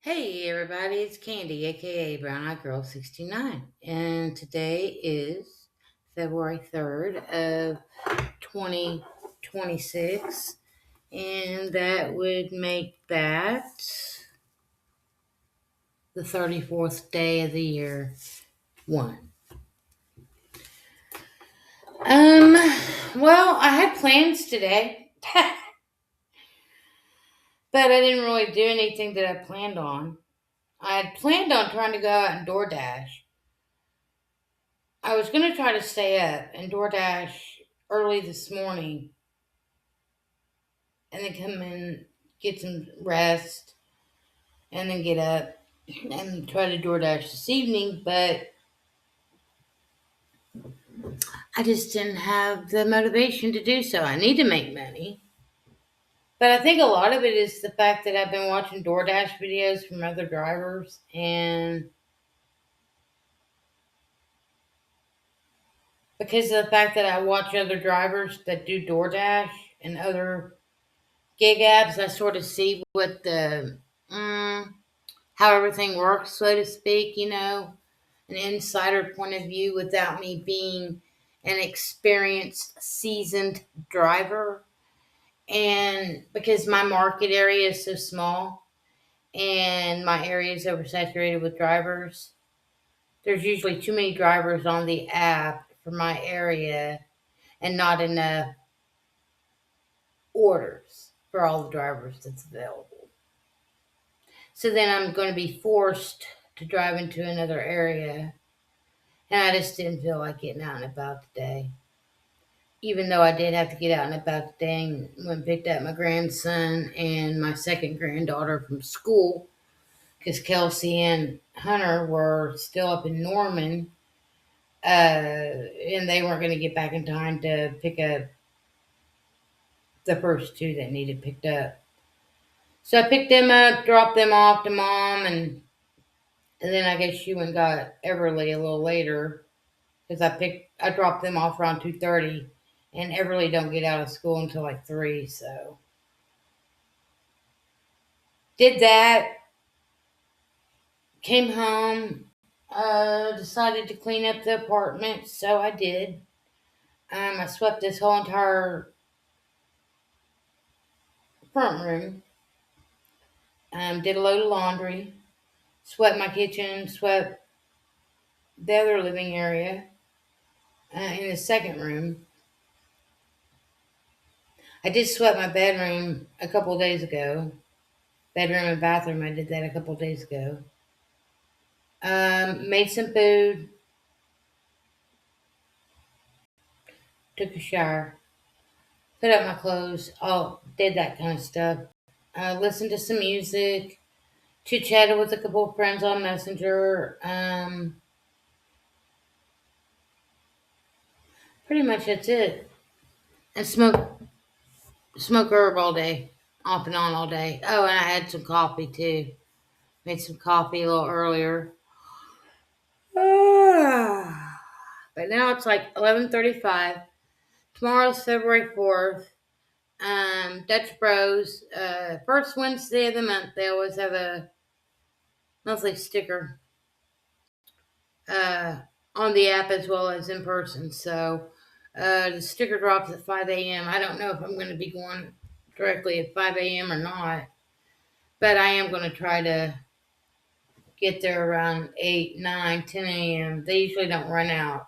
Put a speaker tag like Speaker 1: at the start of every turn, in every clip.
Speaker 1: Hey everybody, it's Kandi, aka Brown Eyed Girl 69, and today is February 3rd of 2026, and that would make that the 34th day of the year one. Um, well, I had plans today, but I didn't really do anything that I planned on. I had planned on trying to go out and DoorDash. I was going to try to stay up and DoorDash early this morning and then come in, get some rest, and then get up and try to DoorDash this evening, but I just didn't have the motivation to do so. I need to make money. But I think a lot of it is the fact that I've been watching DoorDash videos from other drivers, and because of the fact that I watch other drivers that do DoorDash and other gig apps, I sort of see what how everything works, so to speak, an insider point of view without me being an experienced, seasoned driver. And because my market area is so small and my area is oversaturated with drivers, there's usually too many drivers on the app for my area and not enough orders for all the drivers that's available. So then I'm going to be forced to drive into another area. And I just didn't feel like getting out and about today. Even though I did have to get out and about today and went and picked up my grandson and my second granddaughter from school. Because Kelsey and Hunter were still up in Norman. And they weren't going to get back in time to pick up the first two that needed picked up. So I picked them up, dropped them off to mom, and then I guess she went and got Everly a little later because I dropped them off around 2:30, and Everly don't get out of school until like 3. So did that, came home, decided to clean up the apartment, so I did. I swept this whole entire front room. Did a load of laundry, swept my kitchen, swept the other living area in the second room. I did sweep my bedroom a couple of days ago. Bedroom and bathroom, I did that a couple of days ago. Made some food, took a shower, put up my clothes, all did that kind of stuff. Listened to some music, chit chatted with a couple of friends on Messenger. Pretty much that's it. And smoke herb all day, off and on all day. Oh, and I had some coffee too. Made some coffee a little earlier. But now it's like 11:35. Tomorrow's February 4th. Dutch Bros. First Wednesday of the month, they always have a monthly sticker uh, on the app as well as in person. So the sticker drops at 5 a.m. I don't know if I'm going to be going directly at 5 a.m. or not, but I am going to try to get there around 8, 9, 10 a.m. They usually don't run out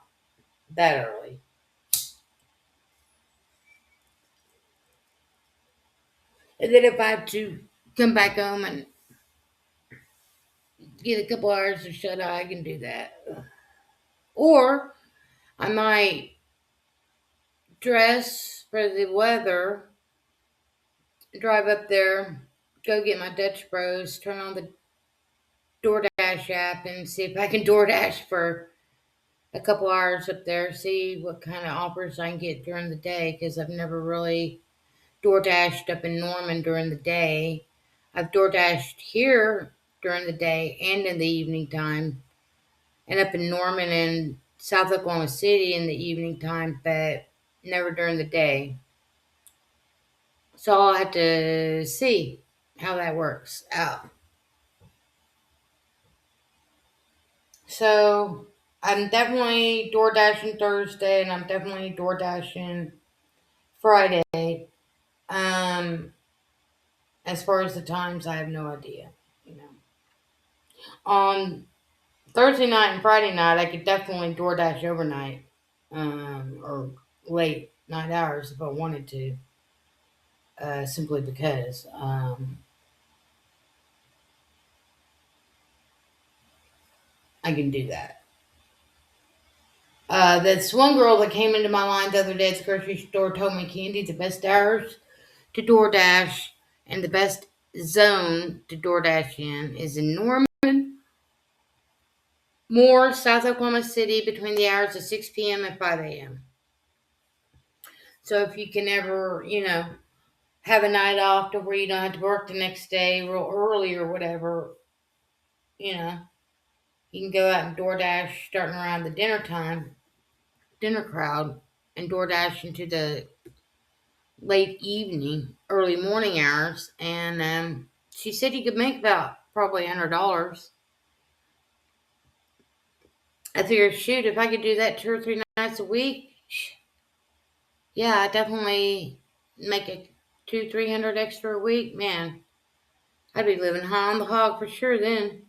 Speaker 1: that early. And then if I have to come back home and get a couple hours of shut eye, I can do that. Or I might dress for the weather, drive up there, go get my Dutch Bros, turn on the DoorDash app, and see if I can DoorDash for a couple hours up there, see what kind of offers I can get during the day, because I've never really DoorDashed up in Norman during the day. I've DoorDashed here during the day and in the evening time, and up in Norman and South Oklahoma City in the evening time, but never during the day. So I'll have to see how that works out. So I'm definitely door dashing Thursday, and I'm definitely door dashing Friday. Um, as far as the times, I have no idea. You know, on Thursday night and Friday night, I could definitely DoorDash overnight, or late night hours if I wanted to, simply because I can do that. This one girl that came into my line the other day at the grocery store told me, Kandi, the best hours to DoorDash and the best zone to DoorDash in is in Norman, Moore, South Oklahoma City, between the hours of 6 p.m. and 5 a.m. So if you can ever, have a night off to where you don't have to work the next day real early or whatever, you know, you can go out and DoorDash starting around the dinner crowd, and DoorDash into the late evening, early morning hours. And she said you could make about probably $100. I figured, shoot, if I could do that 2 or 3 nights a week, yeah, I definitely make it 200-300 extra a week. Man, I'd be living high on the hog for sure then.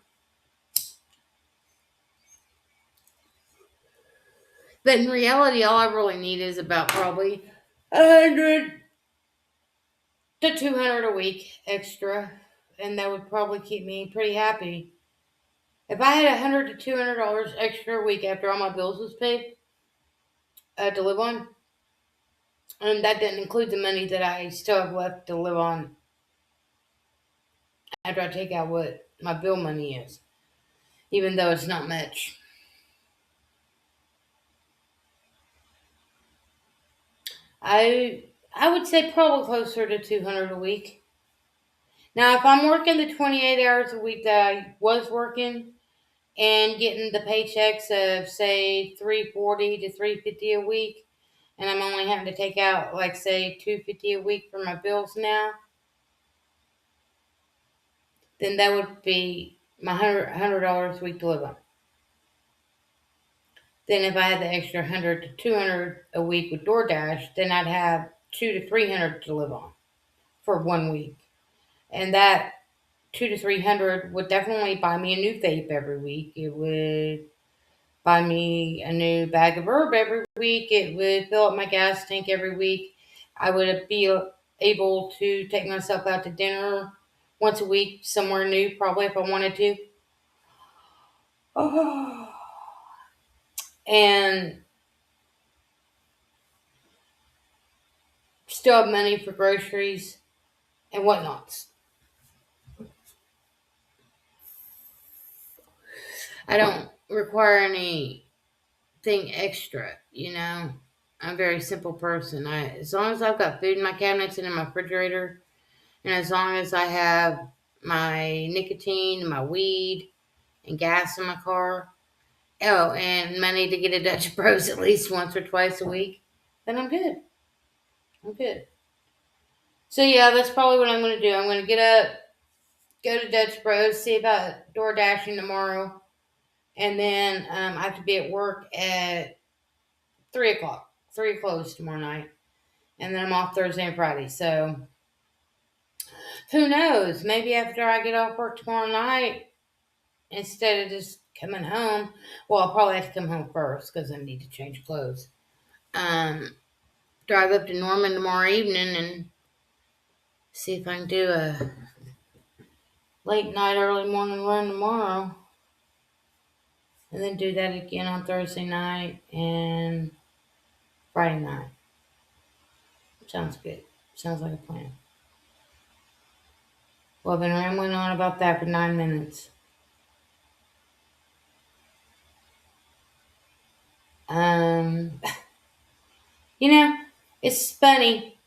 Speaker 1: But in reality, all I really need is about probably 100 to 200 a week extra, and that would probably keep me pretty happy. If I had $100 to $200 extra a week after all my bills was paid to live on, and that didn't include the money that I still have left to live on after I take out what my bill money is, even though it's not much. I would say probably closer to 200 a week. Now, if I'm working the 28 hours a week that I was working and getting the paychecks of say 340 to 350 a week, and I'm only having to take out like say 250 a week for my bills now, then that would be my $100 a week to live on. Then if I had the extra 100 to 200 a week with DoorDash, then I'd have 200 to 300 to live on for 1 week, and that 200 to 300 would definitely buy me a new vape every week. It would buy me a new bag of herb every week. It would fill up my gas tank every week. I would be able to take myself out to dinner once a week somewhere new, probably if I wanted to. Oh. And still have money for groceries and whatnots. I don't require anything extra, I'm a very simple person. As long as I've got food in my cabinets and in my refrigerator, and as long as I have my nicotine and my weed and gas in my car, and money to get a Dutch Bros at least once or twice a week, then I'm good. I'm good. So yeah, that's probably what I'm going to do. I'm going to get up, go to Dutch Bros, see about door dashing tomorrow, and then I have to be at work at 3 o'clock. 3 close tomorrow night, and then I'm off Thursday and Friday. So who knows? Maybe after I get off work tomorrow night, instead of just coming home, well, I'll probably have to come home first because I need to change clothes. Drive up to Norman tomorrow evening and see if I can do a late night, early morning run tomorrow. And then do that again on Thursday night and Friday night. Sounds good. Sounds like a plan. Well, I've been rambling on about that for 9 minutes. Um, it's funny.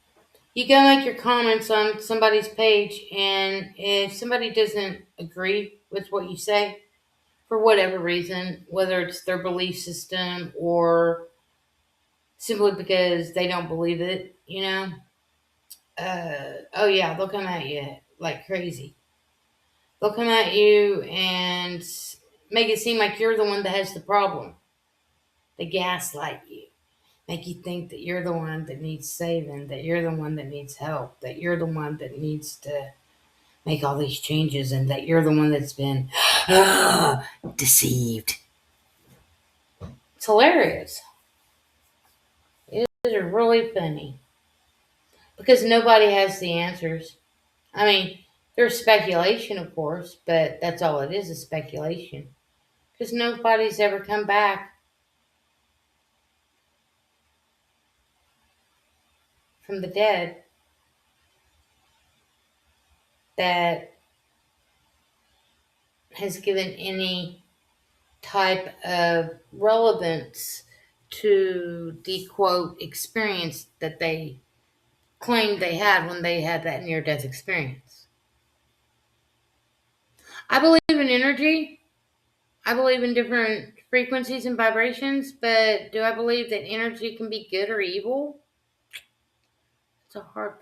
Speaker 1: You go make your comments on somebody's page, and if somebody doesn't agree with what you say, for whatever reason, whether it's their belief system or simply because they don't believe it, oh yeah, they'll come at you like crazy. They'll come at you and make it seem like you're the one that has the problem. They gaslight you, make you think that you're the one that needs saving, that you're the one that needs help, that you're the one that needs to make all these changes, and that you're the one that's been deceived. It's hilarious. It is really funny because nobody has the answers. I mean, there's speculation, of course, but that's all it is speculation. Because nobody's ever come back from the dead that has given any type of relevance to the quote experience that they claimed they had when they had that near death experience. I believe in energy. I believe in different frequencies and vibrations, but do I believe that energy can be good or evil? It's a hard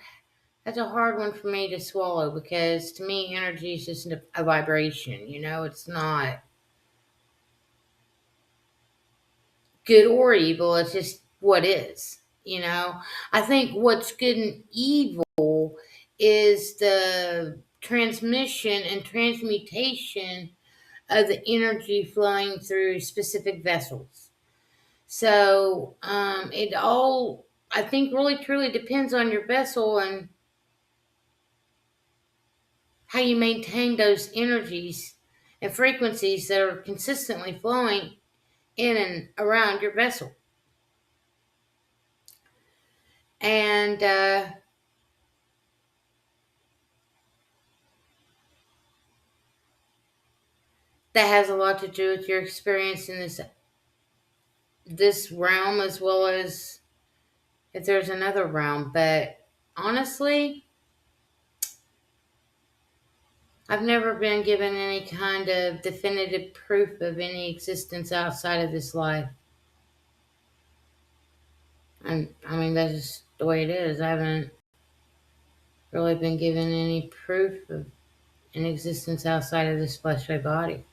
Speaker 1: That's a hard one for me to swallow because to me energy is just a vibration, it's not good or evil, it's just what is. I think what's good and evil is the transmission and transmutation of the energy flowing through specific vessels. So it all, I think, really truly depends on your vessel and how you maintain those energies and frequencies that are consistently flowing in and around your vessel. And that has a lot to do with your experience in this realm, as well as if there's another realm. But honestly, I've never been given any kind of definitive proof of any existence outside of this life. And I mean, that's just the way it is. I haven't really been given any proof of an existence outside of this fleshly body.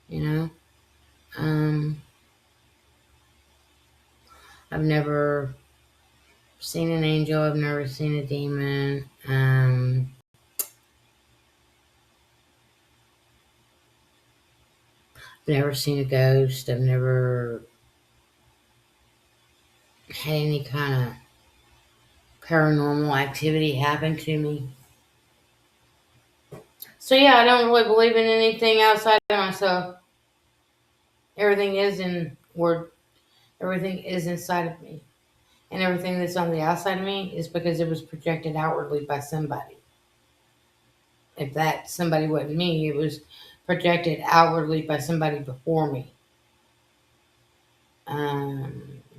Speaker 1: You know, um, I've never seen an angel. I've never seen a demon. I've never seen a ghost. I've never had any kind of paranormal activity happen to me. So yeah, I don't really believe in anything outside of myself. Everything is in word. Everything is inside of me, and everything that's on the outside of me is because it was projected outwardly by somebody. If that somebody wasn't me, it was projected outwardly by somebody before me.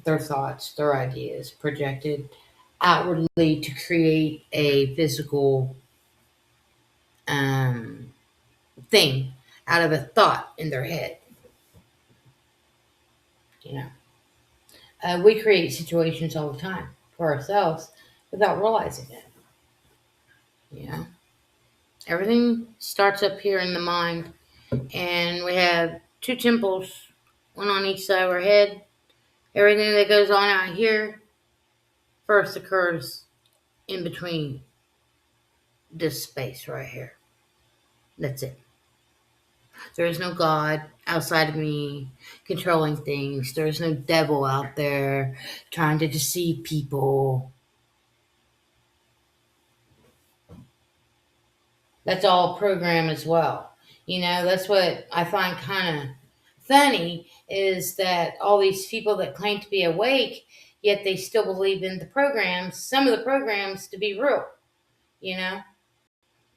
Speaker 1: Their thoughts, their ideas, projected outwardly to create a physical um, thing out of a thought in their head. You know, we create situations all the time for ourselves without realizing it. You know, everything starts up here in the mind, and we have two temples, one on each side of our head. Everything that goes on out here first occurs in between this space right here. That's it. There is no God outside of me controlling things. There is no devil out there trying to deceive people. That's all program as well. That's what I find kind of funny is that all these people that claim to be awake, yet they still believe in the programs, some of the programs to be real. You know,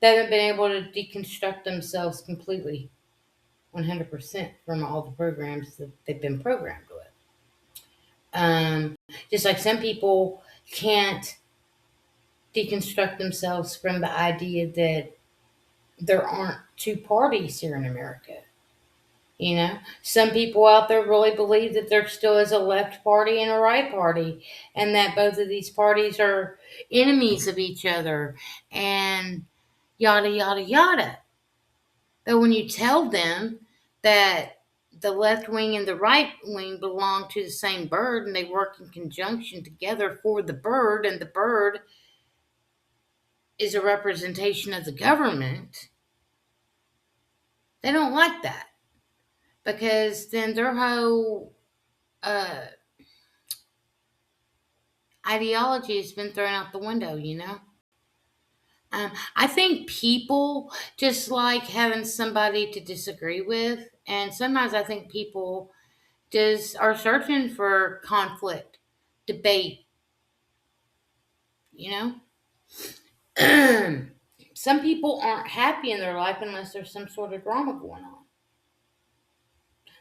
Speaker 1: they haven't been able to deconstruct themselves completely 100% from all the programs that they've been programmed with. Just like some people can't deconstruct themselves from the idea that there aren't two parties here in America. Some people out there really believe that there still is a left party and a right party, and that both of these parties are enemies of each other, and yada, yada, yada. But when you tell them that the left wing and the right wing belong to the same bird, and they work in conjunction together for the bird, and the bird is a representation of the government. They don't like that, because then their whole ideology has been thrown out the window, I think people just like having somebody to disagree with, and sometimes I think people just are searching for conflict, debate, you know? Some people aren't happy in their life unless there's some sort of drama going on.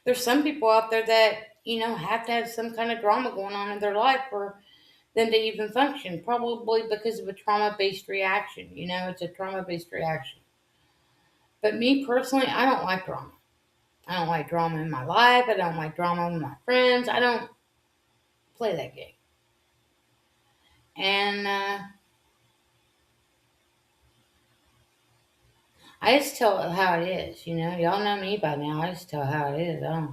Speaker 1: There's some people out there that, have to have some kind of drama going on in their life for them to even function, probably because of a trauma-based reaction. It's a trauma-based reaction. But me personally, I don't like drama. I don't like drama in my life. I don't like drama with my friends. I don't play that game. And I just tell it how it is, Y'all know me by now. I just tell how it is. I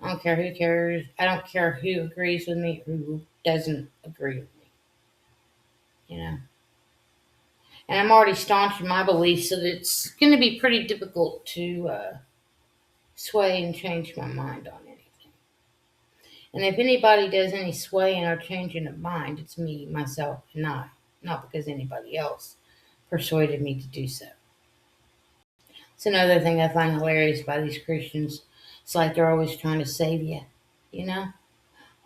Speaker 1: don't care who cares. I don't care who agrees with me or who doesn't agree with me, And I'm already staunch in my beliefs, so it's going to be pretty difficult to sway and change my mind on anything. And if anybody does any swaying or changing of mind, it's me, myself, and I. Not because anybody else persuaded me to do so. It's another thing I find hilarious by these Christians. It's like they're always trying to save you,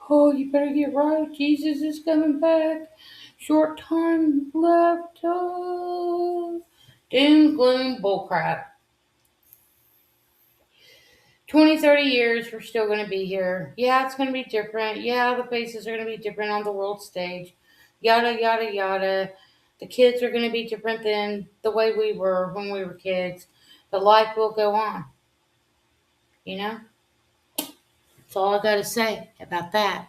Speaker 1: Oh, you better get right. Jesus is coming back. Short time left. Oh. Doom, gloom, bullcrap. 20, 30 years, we're still going to be here. Yeah, it's going to be different. Yeah, the faces are going to be different on the world stage. Yada, yada, yada. The kids are going to be different than the way we were when we were kids. But life will go on. That's all I got to say about that.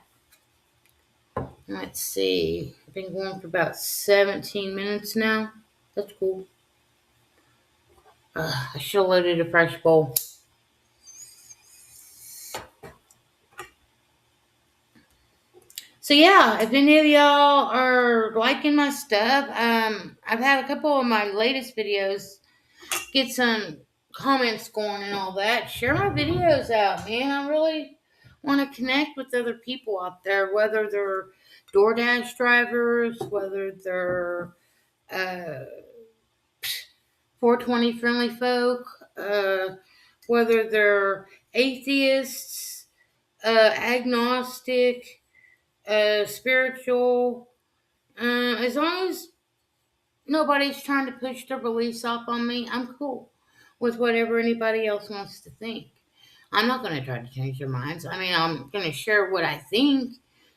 Speaker 1: Let's see. I've been going for about 17 minutes now. That's cool. I should have loaded a fresh bowl. So yeah, if any of y'all are liking my stuff, I've had a couple of my latest videos get some comments going and all that. Share my videos out, man. I really want to connect with other people out there, whether they're DoorDash drivers, whether they're 420 friendly folk, whether they're atheists, agnostic, spiritual. As long as nobody's trying to push their beliefs off on me, I'm cool with whatever anybody else wants to think. I'm not going to try to change their minds. I mean, I'm going to share what I think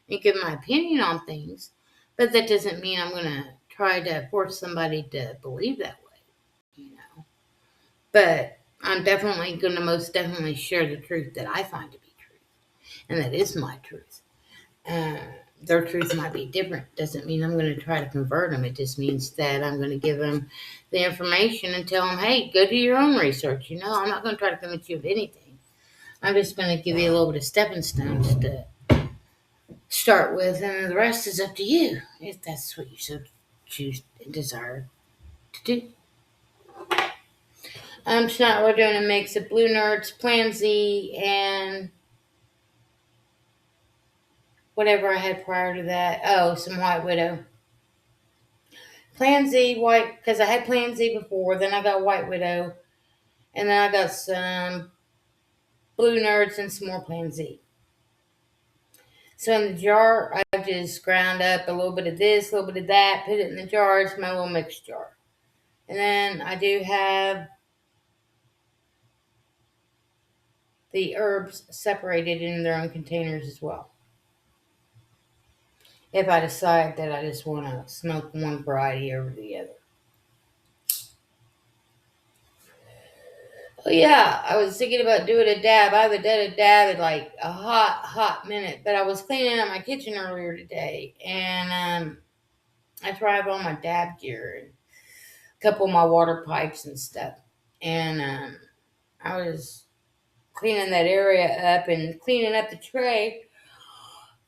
Speaker 1: and give my opinion on things, but that doesn't mean I'm going to try to force somebody to believe that way, But I'm definitely going to most definitely share the truth that I find to be truth, and that is my truth. Their truth might be different. Doesn't mean I'm going to try to convert them. It just means that I'm going to give them the information and tell them, hey, go do your own research. I'm not going to try to convince you of anything. I'm just going to give you a little bit of stepping stones to start with, and the rest is up to you if that's what you so choose and desire to do. Tonight we're doing a mix of Blue Nerds, Plan Z, and whatever I had prior to that. Oh, some White Widow. Plan Z, white, because I had Plan Z before, then I got White Widow, and then I got some Blue Nerds and some more Plan Z. So in the jar, I just ground up a little bit of this, a little bit of that, put it in the jar. It's my little mixed jar. And then I do have the herbs separated in their own containers as well. If I decide that I just want to smoke one variety over the other. Well, yeah, I was thinking about doing a dab. I haven't done a dab in like a hot minute. But I was cleaning up my kitchen earlier today, and I tried all my dab gear and a couple of my water pipes and stuff. And I was cleaning that area up and cleaning up the tray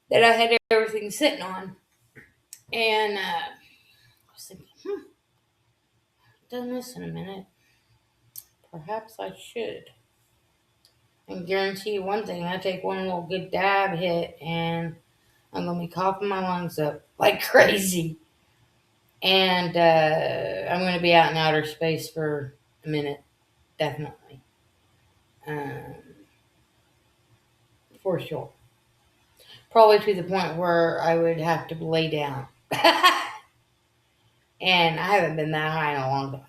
Speaker 1: that I had everything sitting on. And I was thinking, I've done this in a minute. Perhaps I should. And guarantee you one thing, I take one little good dab hit and I'm going to be coughing my lungs up like crazy. And I'm going to be out in outer space for a minute, definitely. For sure. Probably to the point where I would have to lay down. And I haven't been that high in a long time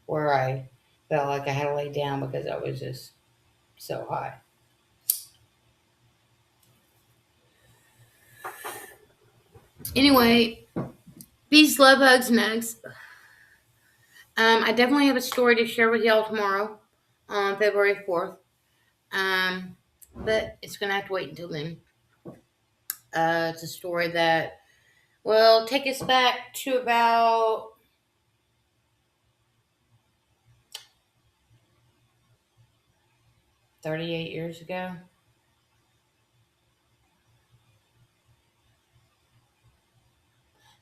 Speaker 1: where I felt like I had to lay down because I was just so high. Anyway, peace, love, hugs, and hugs. I definitely have a story to share with y'all tomorrow on February 4th. But it's going to have to wait until then. It's a story that will take us back to about 38 years ago.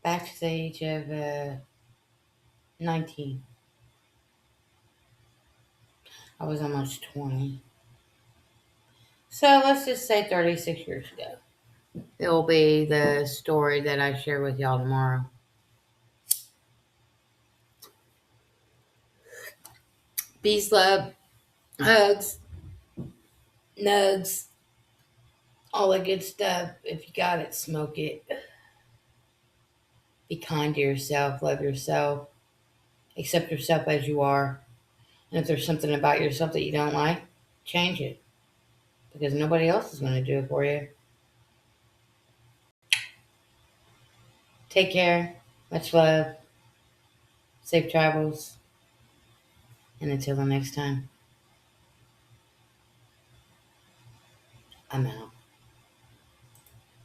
Speaker 1: Back to the age of 19. I was almost 20. So let's just say 36 years ago. It will be the story that I share with y'all tomorrow. Peace, love, hugs, nugs, all the good stuff. If you got it, smoke it. Be kind to yourself. Love yourself. Accept yourself as you are. And if there's something about yourself that you don't like, change it. Because nobody else is going to do it for you. Take care. Much love. Safe travels. And until the next time, I'm out.